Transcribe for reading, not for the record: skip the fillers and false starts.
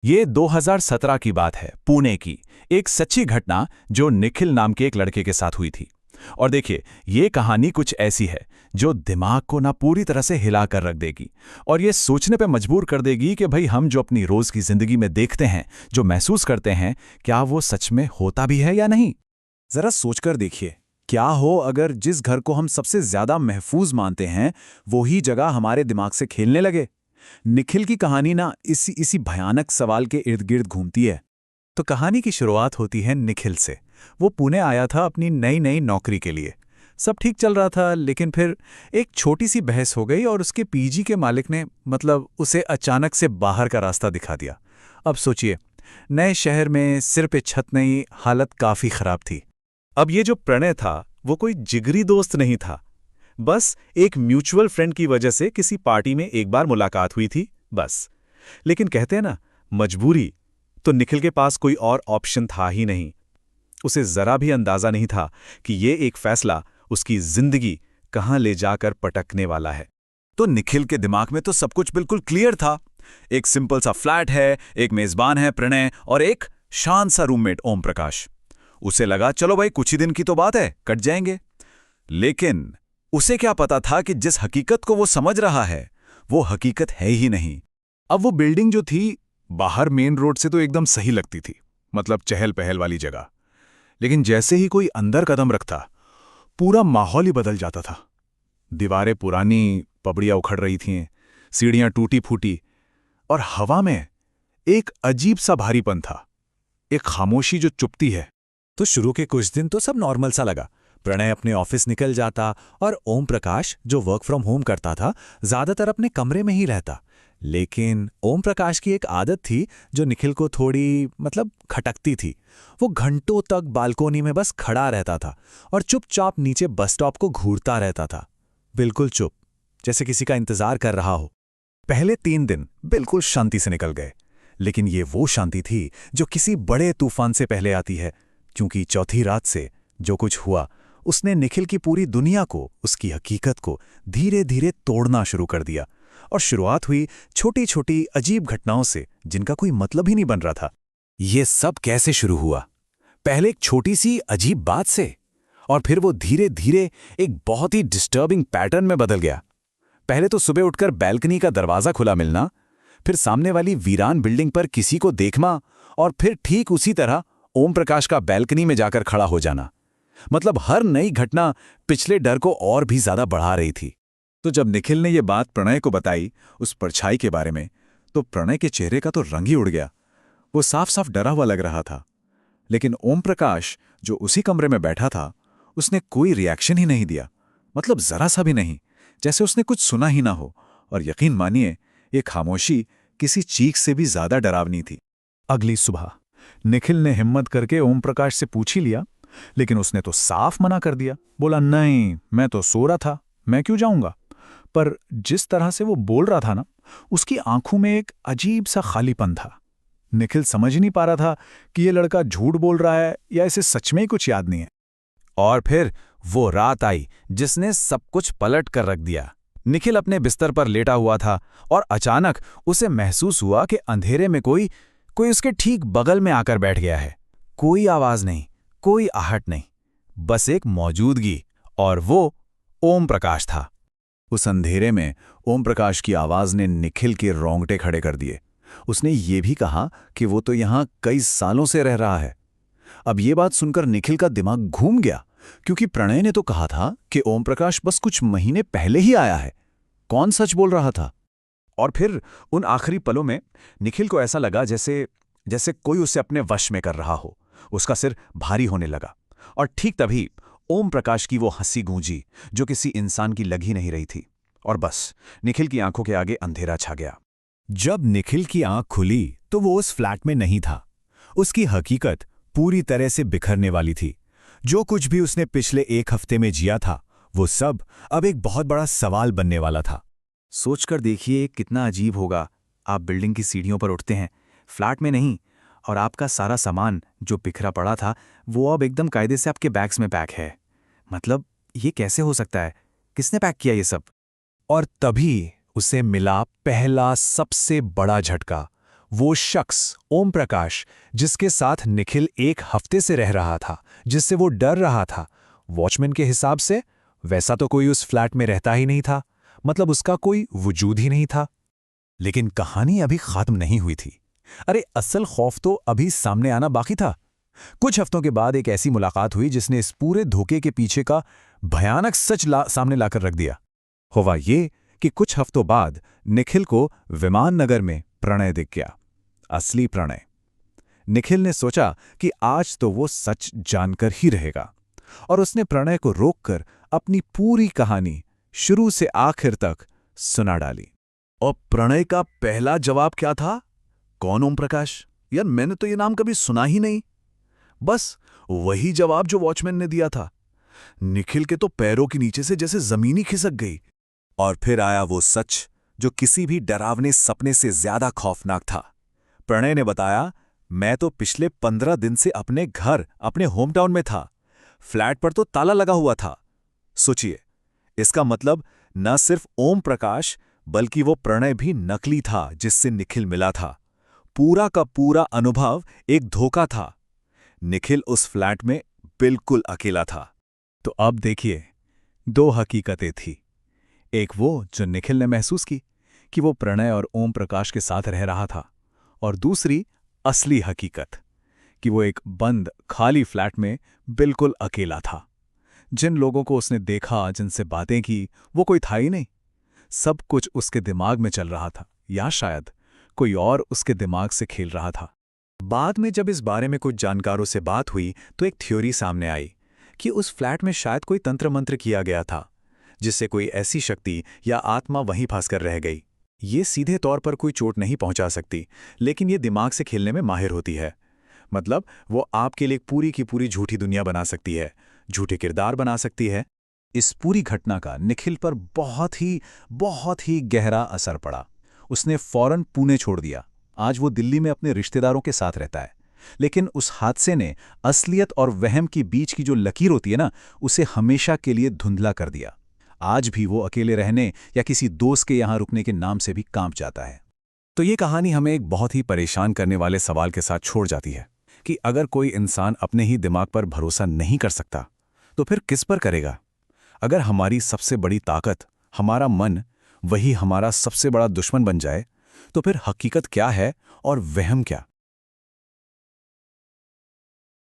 ये 2017 की बात है, पुणे की एक सच्ची घटना जो निखिल नाम के एक लड़के के साथ हुई थी। और देखिए, ये कहानी कुछ ऐसी है जो दिमाग को ना पूरी तरह से हिला कर रख देगी और ये सोचने पे मजबूर कर देगी कि भाई हम जो अपनी रोज की जिंदगी में देखते हैं, जो महसूस करते हैं, क्या वो सच में होता भी है या नहीं। जरा सोचकर देखिए, क्या हो अगर जिस घर को हम सबसे ज्यादा महफूज मानते हैं वो ही जगह हमारे दिमाग से खेलने लगे। निखिल की कहानी ना इसी इसी भयानक सवाल के इर्द गिर्द घूमती है। तो कहानी की शुरुआत होती है निखिल से। वो पुणे आया था अपनी नई नई नौकरी के लिए। सब ठीक चल रहा था, लेकिन फिर एक छोटी सी बहस हो गई और उसके पीजी के मालिक ने उसे अचानक से बाहर का रास्ता दिखा दिया। अब सोचिए, नए शहर में सिर पे छत नहीं, हालत काफी खराब थी। अब ये जो प्रणय था वो कोई जिगरी दोस्त नहीं था, बस एक म्यूचुअल फ्रेंड की वजह से किसी पार्टी में एक बार मुलाकात हुई थी, बस। लेकिन कहते हैं ना, मजबूरी। तो निखिल के पास कोई और ऑप्शन था ही नहीं। उसे जरा भी अंदाजा नहीं था कि ये एक फैसला उसकी जिंदगी कहां ले जाकर पटकने वाला है। तो निखिल के दिमाग में तो सब कुछ बिल्कुल क्लियर था। एक सिंपल सा फ्लैट है, एक मेजबान है प्रणय और एक शांत सा रूममेट ओम प्रकाश। उसे लगा चलो भाई, कुछ ही दिन की तो बात है, कट जाएंगे। लेकिन उसे क्या पता था कि जिस हकीकत को वो समझ रहा है वो हकीकत है ही नहीं। अब वो बिल्डिंग जो थी, बाहर मेन रोड से तो एकदम सही लगती थी, मतलब चहल पहल वाली जगह। लेकिन जैसे ही कोई अंदर कदम रखता, पूरा माहौल ही बदल जाता था। दीवारें पुरानी, पबड़ियां उखड़ रही थीं, सीढ़ियां टूटी फूटी, और हवा में एक अजीब सा भारीपन था, एक खामोशी जो चुपती है। तो शुरू के कुछ दिन तो सब नॉर्मल सा लगा। प्रणय अपने ऑफिस निकल जाता और ओम प्रकाश, जो वर्क फ्रॉम होम करता था, ज्यादातर अपने कमरे में ही रहता। लेकिन ओम प्रकाश की एक आदत थी जो निखिल को थोड़ी खटकती थी। वो घंटों तक बालकोनी में बस खड़ा रहता था और चुपचाप नीचे बस स्टॉप को घूरता रहता था, बिल्कुल चुप, जैसे किसी का इंतजार कर रहा हो। पहले 3 दिन बिल्कुल शांति से निकल गए, लेकिन ये वो शांति थी जो किसी बड़े तूफान से पहले आती है, क्योंकि चौथी रात से जो कुछ हुआ उसने निखिल की पूरी दुनिया को, उसकी हकीकत को धीरे धीरे तोड़ना शुरू कर दिया। और शुरुआत हुई छोटी छोटी अजीब घटनाओं से जिनका कोई मतलब ही नहीं बन रहा था। ये सब कैसे शुरू हुआ? पहले एक छोटी सी अजीब बात से, और फिर वो धीरे धीरे एक बहुत ही डिस्टर्बिंग पैटर्न में बदल गया। पहले तो सुबह उठकर बैल्कनी का दरवाजा खुला मिलना, फिर सामने वाली वीरान बिल्डिंग पर किसी को देखना, और फिर ठीक उसी तरह ओम प्रकाश का बैल्कनी में जाकर खड़ा हो जाना। हर नई घटना पिछले डर को और भी ज्यादा बढ़ा रही थी। तो जब निखिल ने यह बात प्रणय को बताई, उस परछाई के बारे में, तो प्रणय के चेहरे का तो रंग ही उड़ गया। वो साफ साफ डरा हुआ लग रहा था। लेकिन ओम प्रकाश, जो उसी कमरे में बैठा था, उसने कोई रिएक्शन ही नहीं दिया, जरा सा भी नहीं, जैसे उसने कुछ सुना ही ना हो। और यकीन मानिए, ये खामोशी किसी चीख से भी ज्यादा डरावनी थी। अगली सुबह निखिल ने हिम्मत करके ओम प्रकाश से पूछ ही लिया, लेकिन उसने तो साफ मना कर दिया। बोला, नहीं, मैं तो सो रहा था, मैं क्यों जाऊंगा। पर जिस तरह से वो बोल रहा था ना, उसकी आंखों में एक अजीब सा खालीपन था। निखिल समझ ही नहीं पा रहा था कि ये लड़का झूठ बोल रहा है या इसे सच में ही कुछ याद नहीं है। और फिर वो रात आई जिसने सब कुछ पलट कर रख दिया। निखिल अपने बिस्तर पर लेटा हुआ था और अचानक उसे महसूस हुआ कि अंधेरे में कोई उसके ठीक बगल में आकर बैठ गया है। कोई आवाज नहीं, कोई आहट नहीं, बस एक मौजूदगी, और वो ओम प्रकाश था। उस अंधेरे में ओम प्रकाश की आवाज ने निखिल के रोंगटे खड़े कर दिए। उसने ये भी कहा कि वो तो यहां कई सालों से रह रहा है। अब ये बात सुनकर निखिल का दिमाग घूम गया, क्योंकि प्रणय ने तो कहा था कि ओम प्रकाश बस कुछ महीने पहले ही आया है। कौन सच बोल रहा था? और फिर उन आखिरी पलों में निखिल को ऐसा लगा जैसे कोई उसे अपने वश में कर रहा हो। उसका सिर भारी होने लगा, और ठीक तभी ओम प्रकाश की वो हंसी गूंजी जो किसी इंसान की लग ही नहीं रही थी। और बस निखिल की आंखों के आगे अंधेरा छा गया। जब निखिल की आंख खुली तो वो उस फ्लैट में नहीं था। उसकी हकीकत पूरी तरह से बिखरने वाली थी। जो कुछ भी उसने पिछले 1 हफ्ते में जिया था, वो सब अब एक बहुत बड़ा सवाल बनने वाला था। सोचकर देखिए कितना अजीब होगा। आप बिल्डिंग की सीढ़ियों पर उठते हैं, फ्लैट में नहीं, और आपका सारा सामान जो बिखरा पड़ा था वो अब एकदम कायदे से आपके बैग्स में पैक है। ये कैसे हो सकता है? किसने पैक किया ये सब? और तभी उसे मिला पहला सबसे बड़ा झटका। वो शख्स ओम प्रकाश, जिसके साथ निखिल एक हफ्ते से रह रहा था, जिससे वो डर रहा था, वॉचमैन के हिसाब से वैसा तो कोई उस फ्लैट में रहता ही नहीं था, मतलब उसका कोई वजूद ही नहीं था। लेकिन कहानी अभी खत्म नहीं हुई थी। अरे असल खौफ तो अभी सामने आना बाकी था। कुछ हफ्तों के बाद एक ऐसी मुलाकात हुई जिसने इस पूरे धोखे के पीछे का भयानक सच सामने लाकर रख दिया। हुआ ये कि कुछ हफ्तों बाद निखिल को विमान नगर में प्रणय दिख गया, असली प्रणय। निखिल ने सोचा कि आज तो वो सच जानकर ही रहेगा, और उसने प्रणय को रोककर अपनी पूरी कहानी शुरू से आखिर तक सुना डाली। और प्रणय का पहला जवाब क्या था? कौन ओम प्रकाश? यार मैंने तो ये नाम कभी सुना ही नहीं। बस वही जवाब जो वॉचमैन ने दिया था। निखिल के तो पैरों के नीचे से जैसे जमीन ही खिसक गई। और फिर आया वो सच जो किसी भी डरावने सपने से ज्यादा खौफनाक था। प्रणय ने बताया, मैं तो पिछले 15 दिन से अपने घर, अपने होम टाउन में था। फ्लैट पर तो ताला लगा हुआ था। सोचिए, इसका मतलब न सिर्फ ओम प्रकाश बल्कि वो प्रणय भी नकली था जिससे निखिल मिला था। पूरा का पूरा अनुभव एक धोखा था। निखिल उस फ्लैट में बिल्कुल अकेला था। तो अब देखिए, दो हकीकतें थी। एक वो जो निखिल ने महसूस की कि वो प्रणय और ओम प्रकाश के साथ रह रहा था, और दूसरी असली हकीकत कि वो एक बंद खाली फ्लैट में बिल्कुल अकेला था। जिन लोगों को उसने देखा, जिनसे बातें की, वो कोई था ही नहीं। सब कुछ उसके दिमाग में चल रहा था, या शायद कोई और उसके दिमाग से खेल रहा था। बाद में जब इस बारे में कुछ जानकारों से बात हुई तो एक थ्योरी सामने आई कि उस फ्लैट में शायद कोई तंत्र मंत्र किया गया था, जिससे कोई ऐसी शक्ति या आत्मा वहीं फंसकर रह गई। ये सीधे तौर पर कोई चोट नहीं पहुंचा सकती, लेकिन ये दिमाग से खेलने में माहिर होती है। मतलब वो आपके लिए पूरी की पूरी झूठी दुनिया बना सकती है, झूठे किरदार बना सकती है। इस पूरी घटना का निखिल पर बहुत ही गहरा असर पड़ा। उसने फौरन पुणे छोड़ दिया। आज वो दिल्ली में अपने रिश्तेदारों के साथ रहता है। लेकिन उस हादसे ने असलियत और वहम के बीच की जो लकीर होती है ना, उसे हमेशा के लिए धुंधला कर दिया। आज भी वो अकेले रहने या किसी दोस्त के यहाँ रुकने के नाम से भी कांप जाता है। तो ये कहानी हमें एक बहुत ही परेशान करने वाले सवाल के साथ छोड़ जाती है कि अगर कोई इंसान अपने ही दिमाग पर भरोसा नहीं कर सकता, तो फिर किस पर करेगा? अगर हमारी सबसे बड़ी ताकत, हमारा मन, वही हमारा सबसे बड़ा दुश्मन बन जाए, तो फिर हकीकत क्या है और वहम क्या?